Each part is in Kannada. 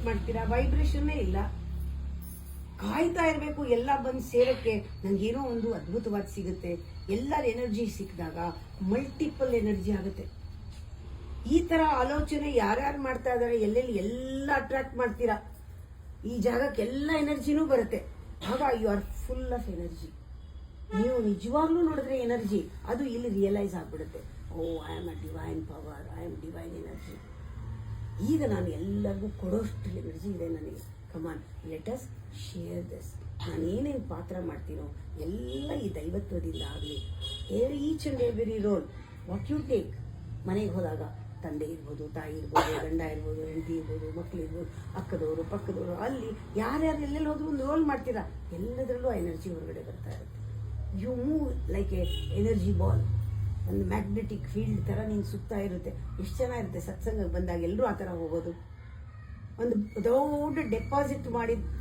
ಮಾಡ್ತೀರಾ, ವೈಬ್ರೇಷನ್ನೇ ಇಲ್ಲ. ಕಾಯ್ತಾ ಇರಬೇಕು ಎಲ್ಲ ಬಂದು ಸೇರಕ್ಕೆ, ನಂಗೇನೋ ಒಂದು ಅದ್ಭುತವಾದ ಸಿಗುತ್ತೆ. ಎಲ್ಲರ ಎನರ್ಜಿ ಸಿಕ್ಕಿದಾಗ ಮಲ್ಟಿಪಲ್ ಎನರ್ಜಿ ಆಗುತ್ತೆ. ಈ ತರ ಆಲೋಚನೆ ಯಾರ್ಯಾರು ಮಾಡ್ತಾ ಇದಾರೆ, ಎಲ್ಲೆಲ್ಲಿ ಎಲ್ಲ ಅಟ್ರಾಕ್ಟ್ ಮಾಡ್ತೀರಾ, ಈ ಜಾಗಕ್ಕೆ ಎಲ್ಲ ಎನರ್ಜಿನೂ ಬರುತ್ತೆ. ಆಗ you are full of energy. ನೀವು ನಿಜವಾಗ್ಲೂ ನೋಡಿದ್ರೆ ಎನರ್ಜಿ ಅದು ಇಲ್ಲಿ ರಿಯಲೈಸ್ ಆಗ್ಬಿಡುತ್ತೆ. Oh, I am a divine power, I am divine energy. ಈಗ ನಾನು ಎಲ್ಲರಿಗೂ ಕೊಡೋಷ್ಟು ಎನರ್ಜಿ ಇದೆ ನನಗೆ. Come on, let us share this. ನಾನು ಏನೇನು ಪಾತ್ರ ಮಾಡ್ತೀನೋ ಎಲ್ಲ ಈ ದೈವತ್ವದಿಂದ ಆಗಲಿ. Each and every role what you take. ಮನೆಗೆ ಹೋದಾಗ ತಂದೆ ಇರ್ಬೋದು, ತಾಯಿ ಇರ್ಬೋದು, ಗಂಡ ಇರ್ಬೋದು, ಹೆಂಡತಿ ಇರ್ಬೋದು, ಮಕ್ಕಳು ಇರ್ಬೋದು, ಅಕ್ಕದವರು ಪಕ್ಕದವರು, ಅಲ್ಲಿ ಯಾರ್ಯಾರು ಎಲ್ಲೆಲ್ಲಿ ಹೋದ್ರು ಒಂದು ರೋಲ್ ಮಾಡ್ತೀರಾ, ಎಲ್ಲದರಲ್ಲೂ ಎನರ್ಜಿ ಹೊರಗಡೆ ಬರ್ತಾ ಇರುತ್ತೆ. You move like a energy ball. ಒಂದು ಮ್ಯಾಗ್ನೆಟಿಕ್ ಫೀಲ್ಡ್ ಥರ ನೀನು ಸುತ್ತಾ ಇರುತ್ತೆ. ಎಷ್ಟು ಚೆನ್ನಾಗಿರುತ್ತೆ ಸತ್ಸಂಗಕ್ಕೆ ಬಂದಾಗ ಎಲ್ಲರೂ ಆ ಥರ ಹೋಗೋದು. ಒಂದು ದೊಡ್ಡ ಡೆಪಾಸಿಟ್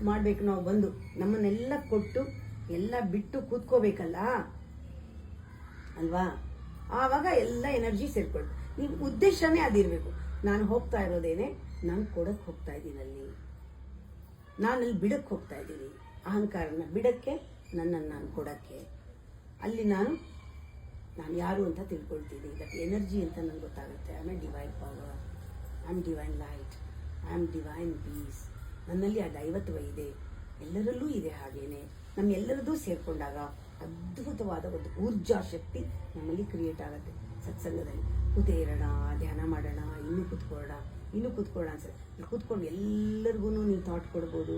ಮಾಡಬೇಕು ನಾವು. ಬಂದು ನಮ್ಮನ್ನೆಲ್ಲ ಕೊಟ್ಟು ಎಲ್ಲ ಬಿಟ್ಟು ಕೂತ್ಕೋಬೇಕಲ್ಲ ಅಲ್ವಾ. ಆವಾಗ ಎಲ್ಲ ಎನರ್ಜಿ ಸೇರ್ಕೊಂಡು ನಿಮ್ಮ ಉದ್ದೇಶನೇ ಅದಿರಬೇಕು. ನಾನು ಹೋಗ್ತಾ ಇರೋದೇನೆ, ನಾನು ಕೊಡಕ್ಕೆ ಹೋಗ್ತಾ ಇದ್ದೀನಿ, ನಾನಲ್ಲಿ ಬಿಡಕ್ಕೆ ಹೋಗ್ತಾ ಇದ್ದೀನಿ. ಅಹಂಕಾರನ ಬಿಡಕ್ಕೆ, ನನ್ನನ್ನು ನಾನು ಕೊಡಕ್ಕೆ. ಅಲ್ಲಿ ನಾನು ಯಾರು ಅಂತ ತಿಳ್ಕೊಳ್ತೀನಿ. ದಟ್ ಎನರ್ಜಿ ಅಂತ ನನಗೆ ಗೊತ್ತಾಗುತ್ತೆ. I am A divine power, I am divine light, I am divine piece. ನನ್ನಲ್ಲಿ ಆ ದೈವತ್ವ ಇದೆ, ಎಲ್ಲರಲ್ಲೂ ಇದೆ. ಹಾಗೇನೆ ನಮ್ಮೆಲ್ಲರದ್ದು ಸೇರ್ಕೊಂಡಾಗ ಅದ್ಭುತವಾದ ಒಂದು ಊರ್ಜಾ ಶಕ್ತಿ ನಮ್ಮಲ್ಲಿ ಕ್ರಿಯೇಟ್ ಆಗುತ್ತೆ. ಸತ್ಸಂಗದಲ್ಲಿ ಕೂತೇರೋಣ, ಧ್ಯಾನ ಮಾಡೋಣ, ಇನ್ನೂ ಕೂತ್ಕೊಳ್ಳೋಣ ಅನ್ಸುತ್ತೆ. ಇಲ್ಲಿ ಕೂತ್ಕೊಂಡು ಎಲ್ಲರಿಗೂ ನೀವು ಥಾಟ್ ಕೊಡ್ಬೋದು,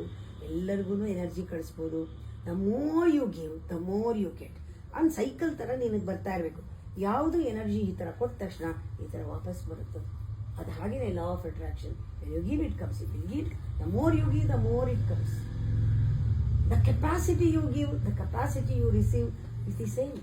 ಎಲ್ಲರಿಗೂ ಎನರ್ಜಿ ಕಳಿಸ್ಬೋದು. The more you give, the more you get. ಒಂದು ಸೈಕಲ್ ಥರ ನಿನಗೆ ಬರ್ತಾ ಇರಬೇಕು. ಯಾವುದು ಎನರ್ಜಿ ಈ ಥರ ಕೊಟ್ಟ ತಕ್ಷಣ ಈ ಥರ ವಾಪಸ್ ಬರುತ್ತೆ. ಅದು ಹಾಗೇನೆ law of attraction. You give it comes. It will give. The more you give, the more it comes. The capacity you give, the capacity you receive is the same.